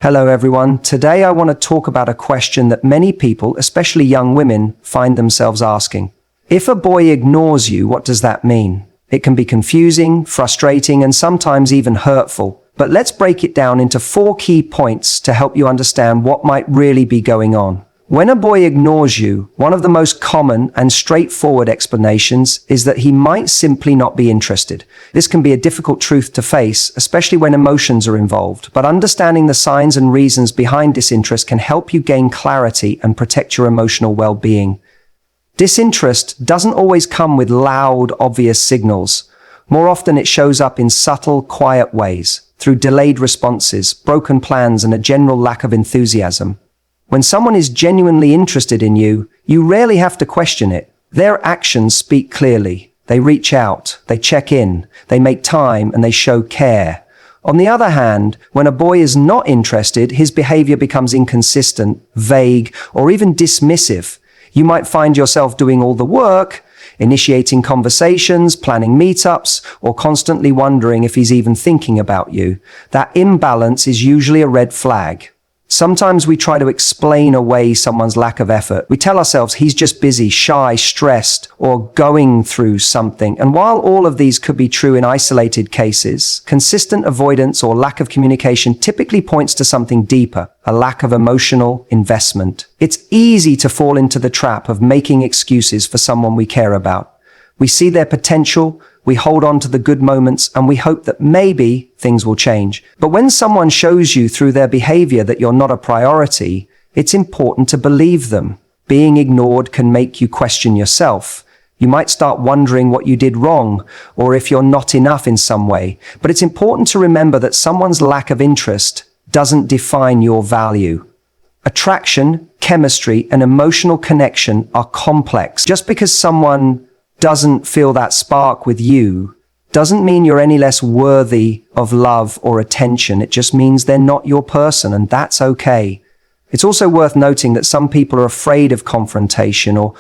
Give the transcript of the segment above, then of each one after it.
Hello everyone. Today I want to talk about a question that many people, especially young women, find themselves asking. If a boy ignores you, what does that mean? It can be confusing, frustrating, and sometimes even hurtful. But let's break it down into 4 key points to help you understand what might really be going on. When a boy ignores you, one of the most common and straightforward explanations is that he might simply not be interested. This can be a difficult truth to face, especially when emotions are involved, but understanding the signs and reasons behind disinterest can help you gain clarity and protect your emotional well-being. Disinterest doesn't always come with loud, obvious signals. More often it shows up in subtle, quiet ways, through delayed responses, broken plans, and a general lack of enthusiasm. When someone is genuinely interested in you, you rarely have to question it. Their actions speak clearly. They reach out, they check in, they make time, and they show care. On the other hand, when a boy is not interested, his behavior becomes inconsistent, vague, or even dismissive. You might find yourself doing all the work, initiating conversations, planning meetups, or constantly wondering if he's even thinking about you. That imbalance is usually a red flag. Sometimes we try to explain away someone's lack of effort. We tell ourselves he's just busy, shy, stressed, or going through something. And while all of these could be true in isolated cases, consistent avoidance or lack of communication typically points to something deeper, a lack of emotional investment. It's easy to fall into the trap of making excuses for someone we care about. We see their potential, we hold on to the good moments, and we hope that maybe things will change. But when someone shows you through their behavior that you're not a priority, it's important to believe them. Being ignored can make you question yourself. You might start wondering what you did wrong, or if you're not enough in some way. But it's important to remember that someone's lack of interest doesn't define your value. Attraction, chemistry, and emotional connection are complex. Just because someone doesn't feel that spark with you doesn't mean you're any less worthy of love or attention. It just means they're not your person, and that's okay. It's also worth noting that some people are afraid of confrontation or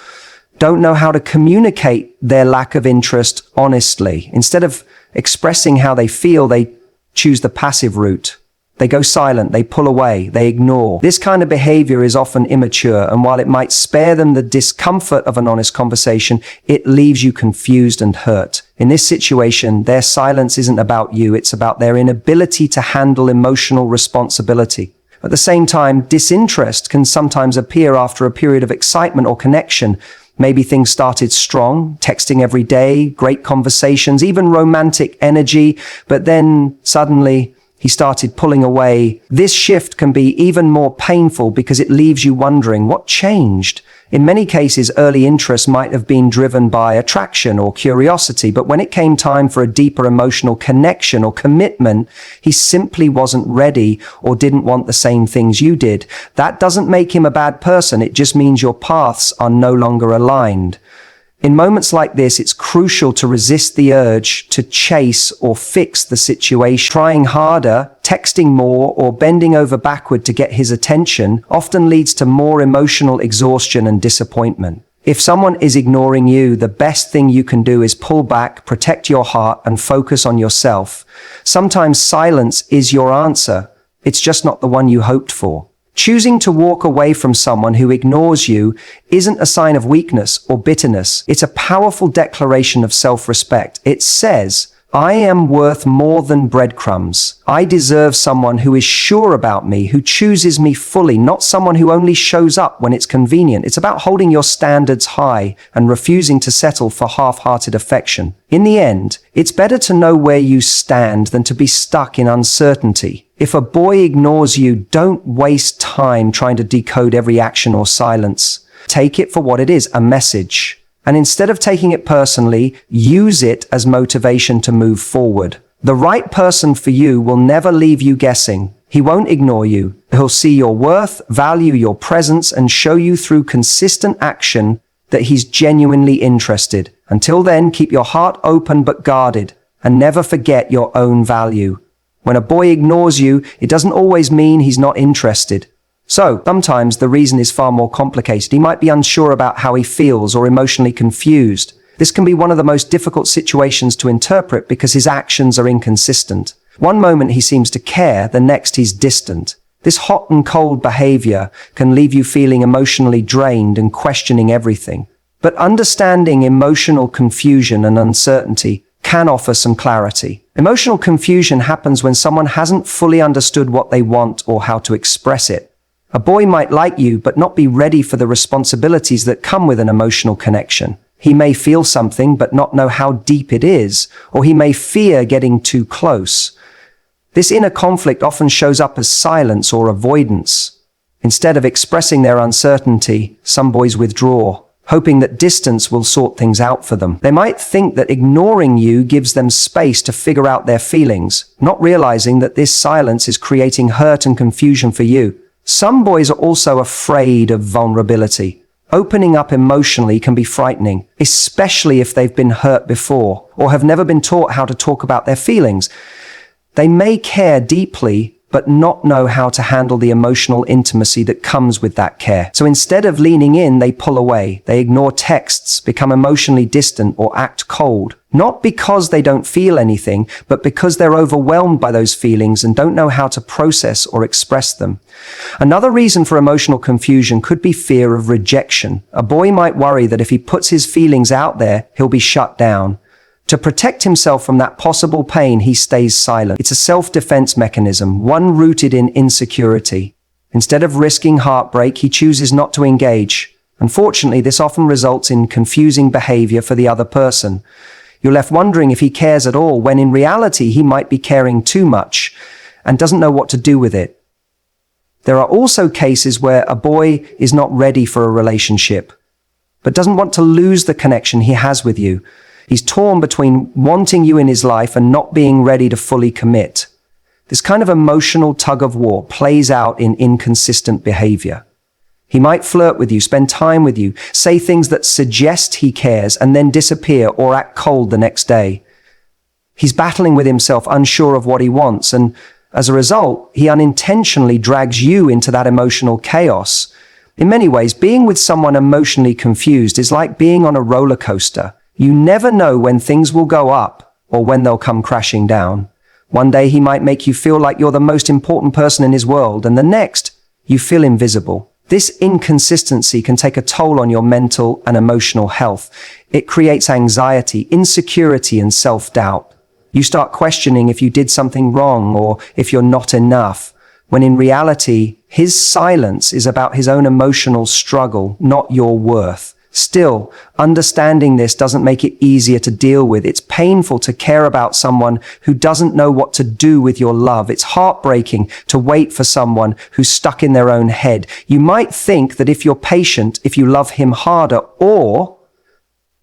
don't know how to communicate their lack of interest honestly. Instead of expressing how they feel, they choose the passive route. They go silent, they pull away, they ignore. This kind of behavior is often immature, and while it might spare them the discomfort of an honest conversation, it leaves you confused and hurt. In this situation, their silence isn't about you, it's about their inability to handle emotional responsibility. At the same time, disinterest can sometimes appear after a period of excitement or connection. Maybe things started strong, texting every day, great conversations, even romantic energy, but then suddenly he started pulling away. This shift can be even more painful because it leaves you wondering what changed. In many cases, early interest might have been driven by attraction or curiosity, but when it came time for a deeper emotional connection or commitment, he simply wasn't ready or didn't want the same things you did. That doesn't make him a bad person. It just means your paths are no longer aligned. In moments like this, it's crucial to resist the urge to chase or fix the situation. Trying harder, texting more, or bending over backward to get his attention often leads to more emotional exhaustion and disappointment. If someone is ignoring you, the best thing you can do is pull back, protect your heart, and focus on yourself. Sometimes silence is your answer. It's just not the one you hoped for. Choosing to walk away from someone who ignores you isn't a sign of weakness or bitterness. It's a powerful declaration of self-respect. It says, I am worth more than breadcrumbs. I deserve someone who is sure about me, who chooses me fully, not someone who only shows up when it's convenient. It's about holding your standards high and refusing to settle for half-hearted affection. In the end, it's better to know where you stand than to be stuck in uncertainty. If a boy ignores you, don't waste time trying to decode every action or silence. Take it for what it is, a message. And instead of taking it personally, use it as motivation to move forward. The right person for you will never leave you guessing. He won't ignore you. He'll see your worth, value your presence, and show you through consistent action that he's genuinely interested. Until then, keep your heart open but guarded, and never forget your own value. When a boy ignores you, it doesn't always mean he's not interested. So, sometimes the reason is far more complicated. He might be unsure about how he feels or emotionally confused. This can be one of the most difficult situations to interpret because his actions are inconsistent. One moment he seems to care, the next he's distant. This hot and cold behavior can leave you feeling emotionally drained and questioning everything. But understanding emotional confusion and uncertainty can offer some clarity. Emotional confusion happens when someone hasn't fully understood what they want or how to express it. A boy might like you but not be ready for the responsibilities that come with an emotional connection. He may feel something but not know how deep it is, or he may fear getting too close. This inner conflict often shows up as silence or avoidance. Instead of expressing their uncertainty, some boys withdraw, hoping that distance will sort things out for them. They might think that ignoring you gives them space to figure out their feelings, not realizing that this silence is creating hurt and confusion for you. Some boys are also afraid of vulnerability. Opening up emotionally can be frightening, especially if they've been hurt before or have never been taught how to talk about their feelings. They may care deeply, but not know how to handle the emotional intimacy that comes with that care. So instead of leaning in, they pull away. They ignore texts, become emotionally distant, or act cold. Not because they don't feel anything, but because they're overwhelmed by those feelings and don't know how to process or express them. Another reason for emotional confusion could be fear of rejection. A boy might worry that if he puts his feelings out there, he'll be shut down. To protect himself from that possible pain, he stays silent. It's a self-defense mechanism, one rooted in insecurity. Instead of risking heartbreak, he chooses not to engage. Unfortunately, this often results in confusing behavior for the other person. You're left wondering if he cares at all, when in reality he might be caring too much and doesn't know what to do with it. There are also cases where a boy is not ready for a relationship, but doesn't want to lose the connection he has with you. He's torn between wanting you in his life and not being ready to fully commit. This kind of emotional tug-of-war plays out in inconsistent behavior. He might flirt with you, spend time with you, say things that suggest he cares, and then disappear or act cold the next day. He's battling with himself, unsure of what he wants, and as a result, he unintentionally drags you into that emotional chaos. In many ways, being with someone emotionally confused is like being on a roller coaster. You never know when things will go up or when they'll come crashing down. One day he might make you feel like you're the most important person in his world, and the next, you feel invisible. This inconsistency can take a toll on your mental and emotional health. It creates anxiety, insecurity, and self-doubt. You start questioning if you did something wrong or if you're not enough, when in reality, his silence is about his own emotional struggle, not your worth. Still, understanding this doesn't make it easier to deal with. It's painful to care about someone who doesn't know what to do with your love. It's heartbreaking to wait for someone who's stuck in their own head. You might think that if you're patient, if you love him harder, or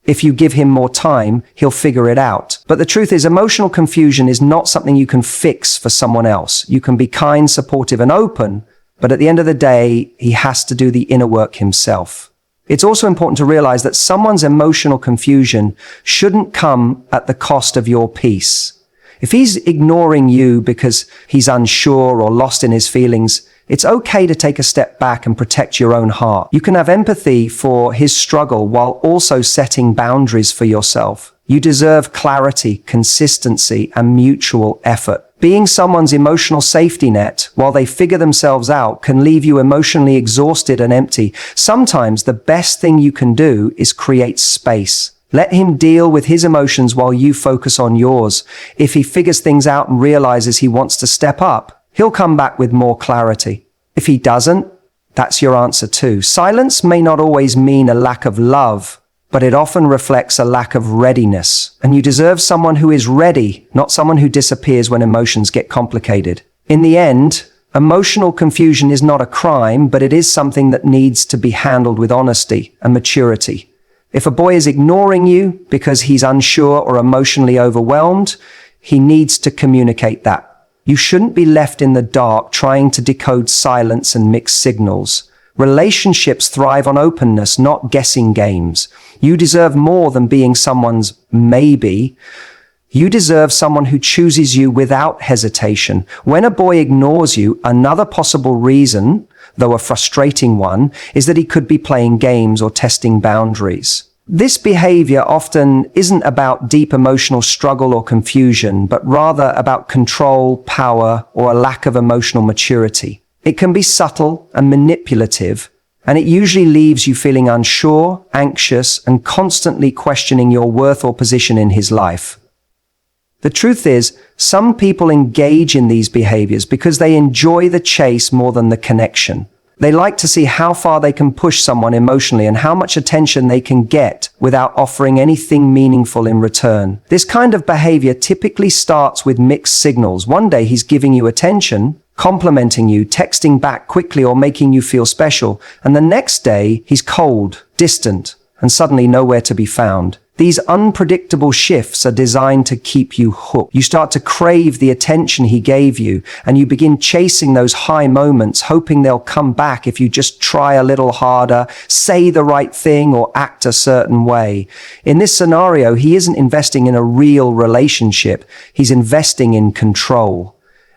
if you give him more time, he'll figure it out. But the truth is, emotional confusion is not something you can fix for someone else. You can be kind, supportive, and open, but at the end of the day, he has to do the inner work himself. It's also important to realize that someone's emotional confusion shouldn't come at the cost of your peace. If he's ignoring you because he's unsure or lost in his feelings, it's okay to take a step back and protect your own heart. You can have empathy for his struggle while also setting boundaries for yourself. You deserve clarity, consistency, and mutual effort. Being someone's emotional safety net while they figure themselves out can leave you emotionally exhausted and empty. Sometimes the best thing you can do is create space. Let him deal with his emotions while you focus on yours. If he figures things out and realizes he wants to step up, he'll come back with more clarity. If he doesn't, that's your answer too. Silence may not always mean a lack of love, but it often reflects a lack of readiness. And you deserve someone who is ready, not someone who disappears when emotions get complicated. In the end, emotional confusion is not a crime, but it is something that needs to be handled with honesty and maturity. If a boy is ignoring you because he's unsure or emotionally overwhelmed, he needs to communicate that. You shouldn't be left in the dark trying to decode silence and mixed signals. Relationships thrive on openness, not guessing games. You deserve more than being someone's maybe. You deserve someone who chooses you without hesitation. When a boy ignores you, another possible reason, though a frustrating one, is that he could be playing games or testing boundaries. This behavior often isn't about deep emotional struggle or confusion, but rather about control, power, or a lack of emotional maturity. It can be subtle and manipulative, and it usually leaves you feeling unsure, anxious, and constantly questioning your worth or position in his life. The truth is, some people engage in these behaviors because they enjoy the chase more than the connection. They like to see how far they can push someone emotionally and how much attention they can get without offering anything meaningful in return. This kind of behavior typically starts with mixed signals. One day he's giving you attention, complimenting you, texting back quickly or making you feel special, and the next day he's cold, distant, and suddenly nowhere to be found. These unpredictable shifts are designed to keep you hooked. You start to crave the attention he gave you, and you begin chasing those high moments, hoping they'll come back if you just try a little harder, say the right thing, or act a certain way. In this scenario, he isn't investing in a real relationship. He's investing in control.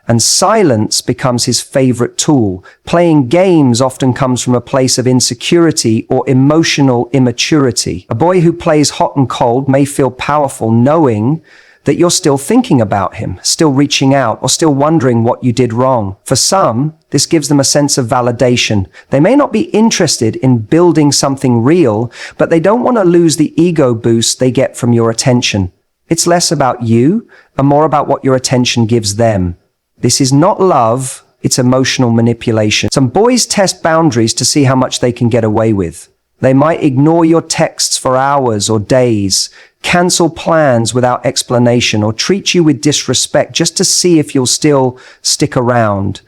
And silence becomes his favorite tool. Playing games often comes from a place of insecurity or emotional immaturity. A boy who plays hot and cold may feel powerful knowing that you're still thinking about him, still reaching out, or still wondering what you did wrong. For some, this gives them a sense of validation. They may not be interested in building something real, but they don't want to lose the ego boost they get from your attention. It's less about you and more about what your attention gives them. This is not love, it's emotional manipulation. Some boys test boundaries to see how much they can get away with. They might ignore your texts for hours or days, cancel plans without explanation, or treat you with disrespect just to see if you'll still stick around.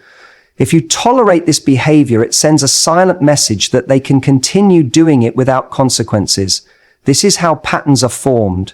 If you tolerate this behavior, it sends a silent message that they can continue doing it without consequences. This is how patterns are formed.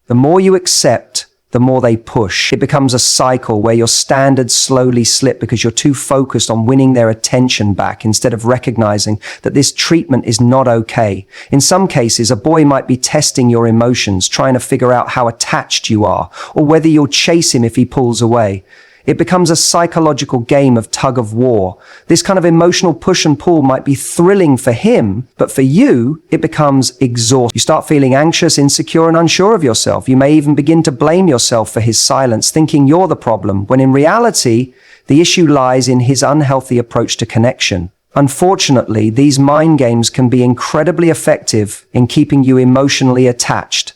The more you accept, the more they push. It becomes a cycle where your standards slowly slip because you're too focused on winning their attention back instead of recognizing that this treatment is not okay. In some cases, a boy might be testing your emotions, trying to figure out how attached you are, or whether you'll chase him if he pulls away. It becomes a psychological game of tug of war. This kind of emotional push and pull might be thrilling for him, but for you, it becomes exhausting. You start feeling anxious, insecure, and unsure of yourself. You may even begin to blame yourself for his silence, thinking you're the problem, when in reality, the issue lies in his unhealthy approach to connection. Unfortunately, these mind games can be incredibly effective in keeping you emotionally attached.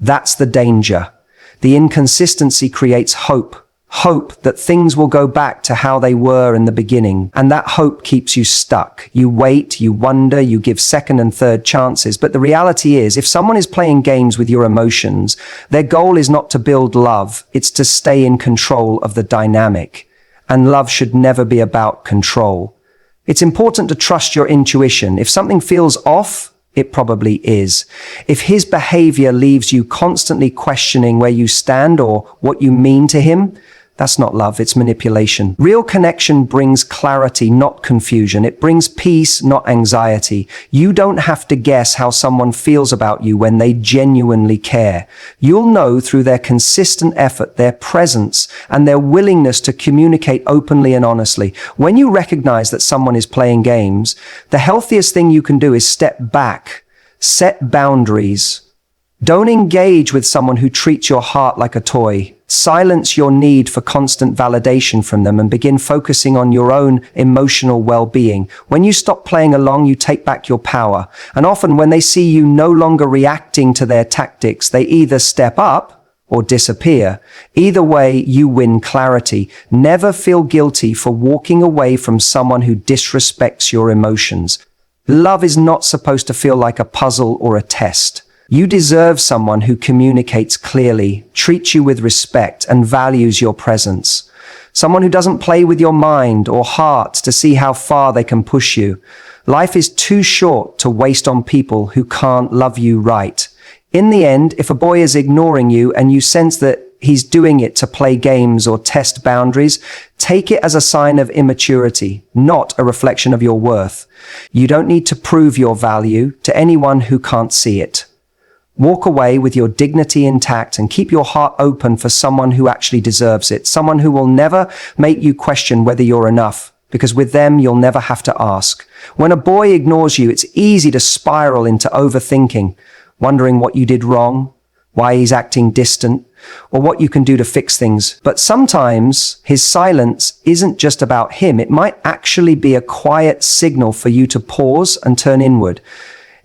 That's the danger. The inconsistency creates hope. Hope that things will go back to how they were in the beginning, and that hope keeps you stuck. You wait, you wonder, you give second and third chances, but the reality is, if someone is playing games with your emotions, their goal is not to build love, it's to stay in control of the dynamic. And love should never be about control. It's important to trust your intuition. If something feels off, it probably is. If his behavior leaves you constantly questioning where you stand or what you mean to him, that's not love, it's manipulation. Real connection brings clarity, not confusion. It brings peace, not anxiety. You don't have to guess how someone feels about you when they genuinely care. You'll know through their consistent effort, their presence, and their willingness to communicate openly and honestly. When you recognize that someone is playing games, the healthiest thing you can do is step back, set boundaries. Don't engage with someone who treats your heart like a toy. Silence your need for constant validation from them and begin focusing on your own emotional well-being. When you stop playing along, you take back your power. And often when they see you no longer reacting to their tactics, they either step up or disappear. Either way, you win clarity. Never feel guilty for walking away from someone who disrespects your emotions. Love is not supposed to feel like a puzzle or a test. You deserve someone who communicates clearly, treats you with respect, and values your presence. Someone who doesn't play with your mind or heart to see how far they can push you. Life is too short to waste on people who can't love you right. In the end, if a boy is ignoring you and you sense that he's doing it to play games or test boundaries, take it as a sign of immaturity, not a reflection of your worth. You don't need to prove your value to anyone who can't see it. Walk away with your dignity intact and keep your heart open for someone who actually deserves it, someone who will never make you question whether you're enough, because with them you'll never have to ask. When a boy ignores you, it's easy to spiral into overthinking, wondering what you did wrong, why he's acting distant, or what you can do to fix things. But sometimes his silence isn't just about him. It might actually be a quiet signal for you to pause and turn inward.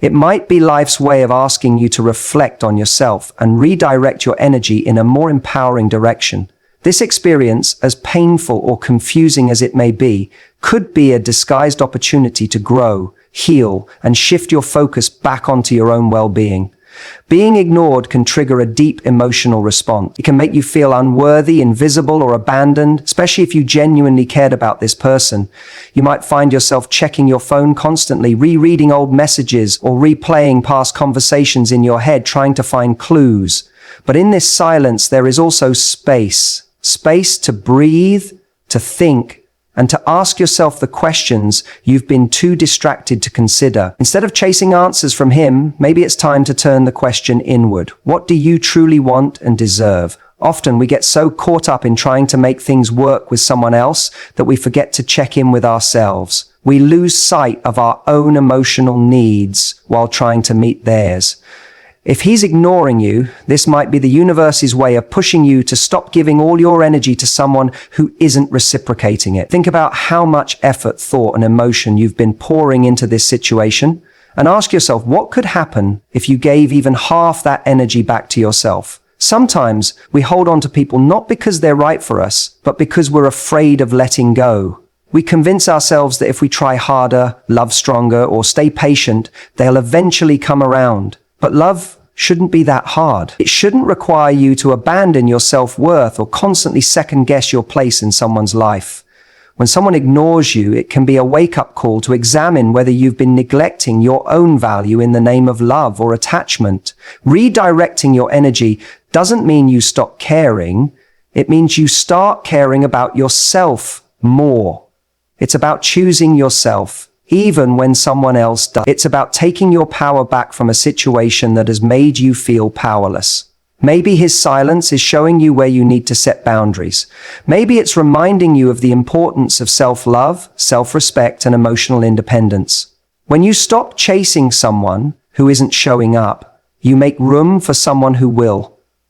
It might be life's way of asking you to reflect on yourself and redirect your energy in a more empowering direction. This experience, as painful or confusing as it may be, could be a disguised opportunity to grow, heal, and shift your focus back onto your own well-being. Being ignored can trigger a deep emotional response. It can make you feel unworthy, invisible, or abandoned, especially if you genuinely cared about this person. You might find yourself checking your phone constantly, rereading old messages, or replaying past conversations in your head, trying to find clues. But in this silence, there is also space. Space to breathe, to think, and to ask yourself the questions you've been too distracted to consider. Instead of chasing answers from him, maybe it's time to turn the question inward. What do you truly want and deserve? Often we get so caught up in trying to make things work with someone else that we forget to check in with ourselves. We lose sight of our own emotional needs while trying to meet theirs. If he's ignoring you, this might be the universe's way of pushing you to stop giving all your energy to someone who isn't reciprocating it. Think about how much effort, thought, and emotion you've been pouring into this situation, and ask yourself what could happen if you gave even half that energy back to yourself. Sometimes we hold on to people not because they're right for us, but because we're afraid of letting go. We convince ourselves that if we try harder, love stronger, or stay patient, they'll eventually come around. But love shouldn't be that hard. It shouldn't require you to abandon your self-worth or constantly second-guess your place in someone's life. When someone ignores you, it can be a wake-up call to examine whether you've been neglecting your own value in the name of love or attachment. Redirecting your energy doesn't mean you stop caring. It means you start caring about yourself more. It's about choosing yourself, even when someone else does. It's about taking your power back from a situation that has made you feel powerless. Maybe his silence is showing you where you need to set boundaries. Maybe it's reminding you of the importance of self-love, self-respect, and emotional independence. When you stop chasing someone who isn't showing up, you make room for someone who will.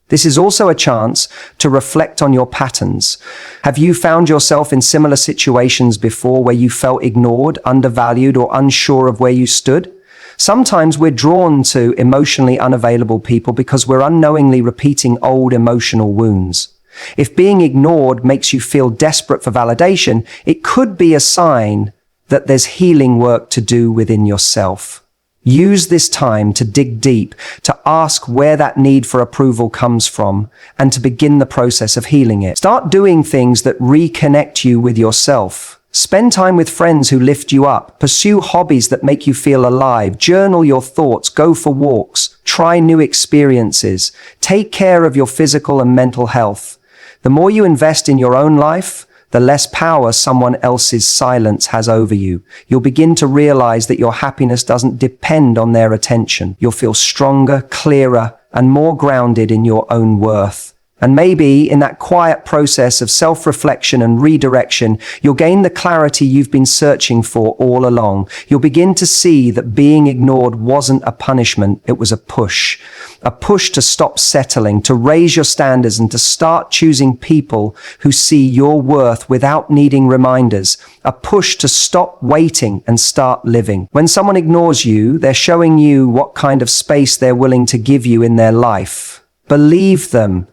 This is also a chance to reflect on your patterns. Have you found yourself in similar situations before where you felt ignored, undervalued, or unsure of where you stood? Sometimes we're drawn to emotionally unavailable people because we're unknowingly repeating old emotional wounds. If being ignored makes you feel desperate for validation, it could be a sign that there's healing work to do within yourself. Use this time to dig deep, to ask where that need for approval comes from, and to begin the process of healing it. Start doing things that reconnect you with yourself. Spend time with friends who lift you up. Pursue hobbies that make you feel alive. Journal your thoughts. Go for walks. Try new experiences. Take care of your physical and mental health. The more you invest in your own life, the less power someone else's silence has over you. You'll begin to realize that your happiness doesn't depend on their attention. You'll feel stronger, clearer, and more grounded in your own worth. And maybe in that quiet process of self-reflection and redirection, you'll gain the clarity you've been searching for all along. You'll begin to see that being ignored wasn't a punishment, it was a push. A push to stop settling, to raise your standards, and to start choosing people who see your worth without needing reminders. A push to stop waiting and start living. When someone ignores you, they're showing you what kind of space they're willing to give you in their life. Believe them.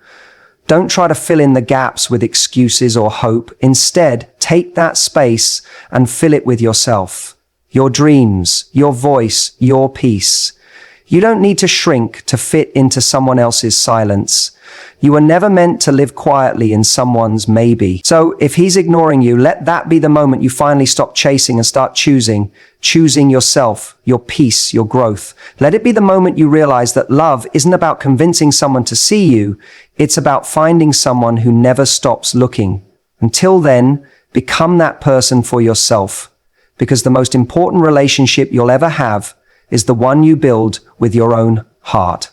Don't try to fill in the gaps with excuses or hope. Instead, take that space and fill it with yourself. Your dreams, your voice, your peace. You don't need to shrink to fit into someone else's silence. You were never meant to live quietly in someone's maybe. So if he's ignoring you, let that be the moment you finally stop chasing and start choosing yourself, your peace, your growth. Let it be the moment you realize that love isn't about convincing someone to see you. It's about finding someone who never stops looking. Until then, become that person for yourself, because the most important relationship you'll ever have is the one you build with your own heart.